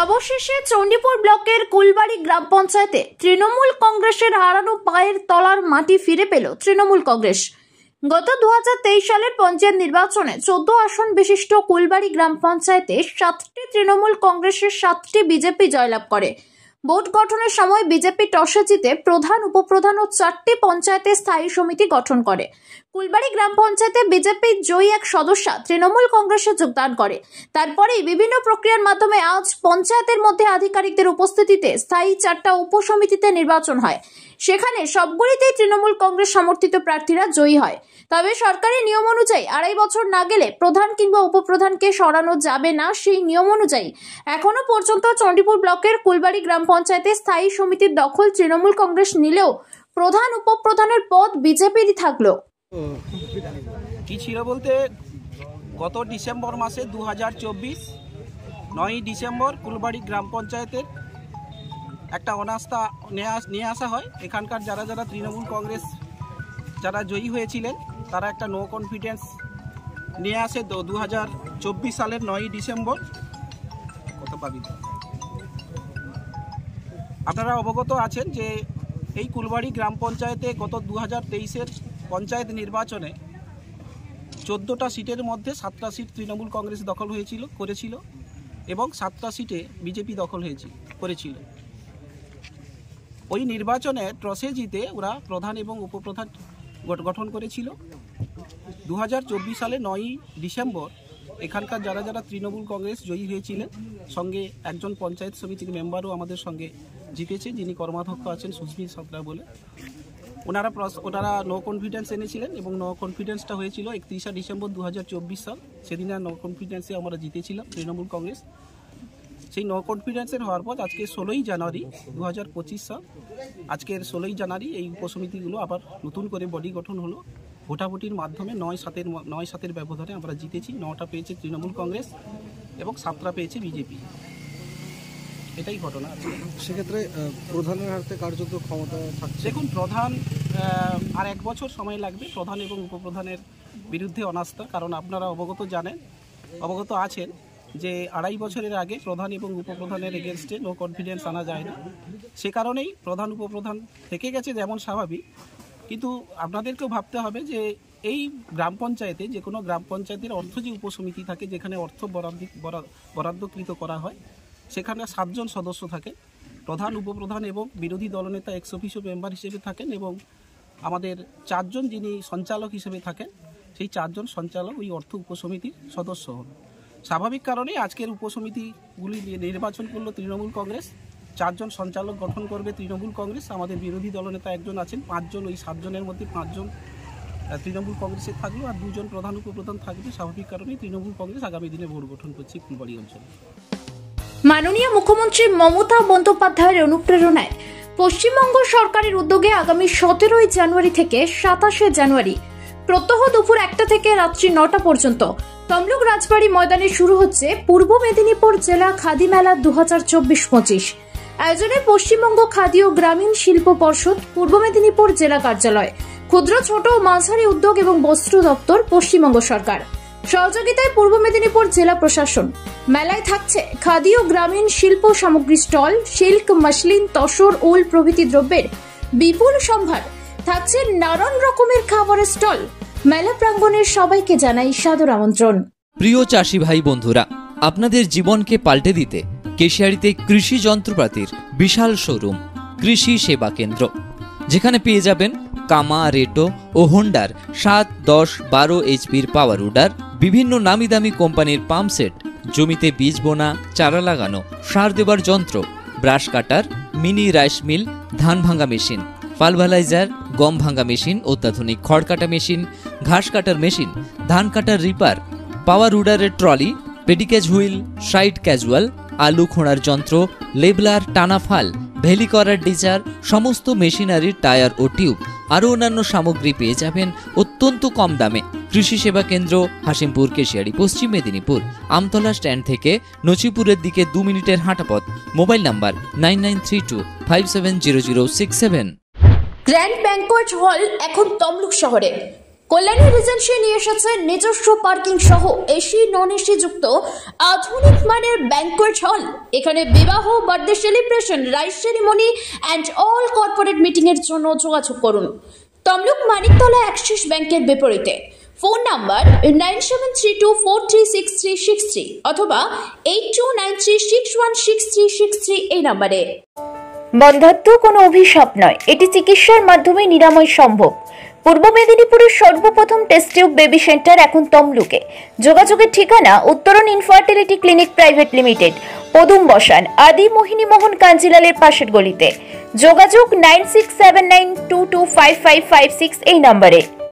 অবশেষে চণ্ডীপুর ব্লকের কুলবাড়ি গ্রাম পঞ্চায়েতে তৃণমূল কংগ্রেসের হারানো পায়ের তলার মাটি ফিরে পেল তৃণমূল কংগ্রেস। গত 2023 সালের পঞ্চায়েত নির্বাচনে 14 আসন বিশিষ্ট কুলবাড়ি গ্রাম পঞ্চায়েতে 7টি তৃণমূল কংগ্রেসের 7টি বিজেপি জয়লাভ করে। ভোট গঠনের সময় বিজেপি টসে জিতে প্রধান, উপপ্রধান ও 4টি পঞ্চায়েতে স্থায়ী সমিতি গঠন করে। কুলবাড়ি গ্রাম পঞ্চায়েতে বিজেপি জয়ী এক সদস্যা তৃণমূল কংগ্রেসে যোগদান করে। তারপরেই বিভিন্ন প্রক্রিয়ার মাধ্যমে আজ পঞ্চায়েতের মধ্যে আধিকারিকদের উপস্থিতিতে স্থায়ী 4টা উপসমিতিতে নির্বাচন হয়। সেখানে সবগুলিতেই তৃণমূল কংগ্রেস সমর্থিত প্রার্থীরা জয়ী হয়। তবে সরকারি নিয়ম অনুযায়ী 2.5 বছর না গেলে প্রধান কিংবা উপপ্রধানকে সরানো যাবে না। সেই নিয়ম অনুযায়ী এখনো পর্যন্ত চণ্ডীপুর ব্লকের কুলবাড়ি গ্রাম পঞ্চায়েতে স্থায়ী সমিতির দখল তৃণমূল কংগ্রেস নিলেও প্রধান, উপপ্রধানের পদ বিজেপিরই থাকলো। কি ছিল বলতে, গত ডিসেম্বর মাসে 2024 9ই ডিসেম্বর কুলবাড়ি গ্রাম পঞ্চায়েতের একটা অনাস্থা নিয়ে আসা হয়। এখানকার যারা যারা তৃণমূল কংগ্রেস যারা জয়ী হয়েছিলেন তারা একটা নো কনফিডেন্স নিয়ে আসে 2024 সালের 9ই ডিসেম্বর। কত পাবি? আপনারা অবগত আছেন যে এই কুলবাড়ি গ্রাম পঞ্চায়েতে গত 2023-এর পঞ্চায়েত নির্বাচনে 14টা সিটের মধ্যে 7টা সিট তৃণমূল কংগ্রেস দখল করেছিল এবং 7টা সিটে বিজেপি দখল করেছিল। ওই নির্বাচনে টসে জিতে ওরা প্রধান এবং উপপ্রধান গঠন করেছিল। 2024 সালে 9ই ডিসেম্বর এখানকার যারা যারা তৃণমূল কংগ্রেস জয়ী হয়েছিলেন, সঙ্গে একজন পঞ্চায়েত সমিতির মেম্বারও আমাদের সঙ্গে জিতেছে, যিনি কর্মাধ্যক্ষ আছেন সুস্মিত সাঁতরা বলে। ওনারা নো কনফিডেন্স এনেছিলেন এবং নো কনফিডেন্সটা হয়েছিল 31 ডিসেম্বর 2024 সাল। সেদিন আর নো কনফিডেন্সে আমরা জিতেছিলাম তৃণমূল কংগ্রেস। সেই নো কনফিডেন্সের হওয়ার পর আজকে 16ই জানুয়ারি 2025 সাল, আজকের 16ই জানুয়ারি এই উপসমিতিগুলো আবার নতুন করে বডি গঠন হলো। ভোটাভুটির মাধ্যমে 9-7 ব্যবধানে আমরা জিতেছি। 9টা পেয়েছে তৃণমূল কংগ্রেস এবং 7টা পেয়েছে বিজেপি। এটাই ঘটনা আছে। সেক্ষেত্রে প্রধানের হাতে কার্যত ক্ষমতা থাকছে। দেখুন, প্রধান আর 1 বছর সময় লাগবে প্রধান এবং উপপ্রধানের বিরুদ্ধে অনাস্থা। কারণ আপনারা অবগত আছেন যে 2.5 বছরের আগে প্রধান এবং উপপ্রধানের এগেনস্টে নো কনফিডেন্স আনা যায় না। সে কারণেই প্রধান উপপ্রধান থেকে গেছে যেমন স্বাভাবিক। কিন্তু আপনাদেরকেও ভাবতে হবে যে এই গ্রাম পঞ্চায়েতে, যে কোনো গ্রাম পঞ্চায়েতের অর্থ যে উপসমিতি থাকে, যেখানে অর্থ বরাদ্দকৃত করা হয়, সেখানে 7 জন সদস্য থাকে। প্রধান, উপপ্রধান এবং বিরোধী দলনেতা এক্স অফিসিও মেম্বার হিসেবে থাকেন এবং আমাদের 4 জন যিনি সঞ্চালক হিসেবে থাকেন, সেই 4 জন সঞ্চালক ওই অর্থ উপসমিতির সদস্য হন। স্বাভাবিক কারণে আজকের উপসমিতিগুলি নির্বাচন করলো তৃণমূল কংগ্রেস। 4 জন সঞ্চালক গঠন করবে তৃণমূল কংগ্রেস। আমাদের বিরোধী দলনেতা একজন আছেন, 5 জন। ওই 7 জনের মধ্যে 5 জন তৃণমূল কংগ্রেসে থাকলো আর 2 জন প্রধান উপপ্রধান থাকবে। স্বাভাবিক কারণেই তৃণমূল কংগ্রেস আগামী দিনে ভোট গঠন করছে কুলবাড়ি অঞ্চলে। মাননীয় মুখ্যমন্ত্রী মমতা বন্দ্যোপাধ্যায়ের অনুপ্রেরণায় পশ্চিমবঙ্গ সরকারের উদ্যোগে আগামী 17ই জানুয়ারি থেকে 27শে জানুয়ারি প্রত্যহ দুপুর 1টা থেকে রাত্রি 9টা পর্যন্ত তমলুক রাজবাড়ী ময়দানে শুরু হচ্ছে পূর্ব মেদিনীপুর জেলা খাদি মেলা 2024-25। আয়োজনে পশ্চিমবঙ্গ খাদি ও গ্রামীণ শিল্প পর্ষদ, পূর্ব মেদিনীপুর জেলা কার্যালয়, ক্ষুদ্র, ছোট ও মাঝারি উদ্যোগ এবং বস্ত্র দপ্তর, পশ্চিমবঙ্গ সরকার সহযোগিতায় পূর্ব মেদিনীপুর জেলা প্রশাসন। মেলায় থাকছে খাদি ও গ্রামীণ শিল্প সামগ্রী স্টল, সিল্ক, মসলিন, তসর, উল প্রভৃতি দ্রব্যের বিপুল সম্ভার। থাকছে নানান রকমের খাবারের স্টল। মেলা প্রাঙ্গণের সবাইকে জানাই সাদর আমন্ত্রণ। প্রিয় চাষি ভাই বন্ধুরা, আপনাদের জীবনকে পাল্টে দিতে কেশিয়াড়িতে কৃষি যন্ত্রপাতির বিশাল শোরুম কৃষি সেবা কেন্দ্র, যেখানে পেয়ে যাবেন কামা, রেটো ও হোন্ডার 7, 10, 12 এইচপির পাওয়ার উডার, বিভিন্ন নামি দামি কোম্পানির পাম্প সেট, জমিতে বীজ বোনা, চারা লাগানো, সার দেবার যন্ত্র, brush cutter, mini rice mill, ধান ভাঙা মেশিন, পালভালাইজার, গম ভাঙা মেশিন, অত্যাধুনিক খড় কাটা মেশিন, ঘাস কাটার মেশিন, ধান কাটার রিপার, পাওয়ার উডারের ট্রলি, পেডিকেজ হুইল, সাইড ক্যাজুয়াল, আলু খোঁড়ার যন্ত্র, লেবলার, টানা ফাল, ভেলি করার ডিচার, সমস্ত মেশিনারির টায়ার ও টিউব, আরও অন্যান্য সামগ্রী পেয়ে যাবেন অত্যন্ত কম দামে। কৃষি সেবা কেন্দ্র, হাসিমপুর, কেশিয়াড়ি, পশ্চিম মেদিনীপুর। আমতলা স্ট্যান্ড থেকে নচিপুরের দিকে 2 মিনিটের হাঁটা পথ। Mobile number 9932570067। Grand banquet hall এখন তমলুক শহরে। কল্যাণী রিজেন্সি নিয়ে এসেছে নিজস্ব পার্কিং সহ এসি নন এসি যুক্ত আধুনিক মানের ব্যাংকোয়েট হল। এখানে বিবাহ, birthday celebration, rice ceremony and all corporate meeting এর জন্য যোগাযোগ করুন তমলুক মানিকতলা অ্যাক্সিস ব্যাংকের বিপরীতে। ফোন নাম্বার 9732436363 অথবা 8293616363 এই নাম্বারে। বন্ধ্যাত্ব কোনো অভিশাপ নয়, এটি চিকিৎসার মাধ্যমে নিরাময় সম্ভব। পূর্ব মেদিনীপুরের সর্বপ্রথম টেস্ট টিউব বেবি সেন্টার এখন তমলুকে। যোগাযোগের ঠিকানা উত্তরণ ইনফার্টিলিটি ক্লিনিক প্রাইভেট লিমিটেড, পদুম বসান, আদি মোহিনী মোহন কাঞ্জিলালের পাশের গলিতে। যোগাযোগ 9679225556 এই নম্বরে।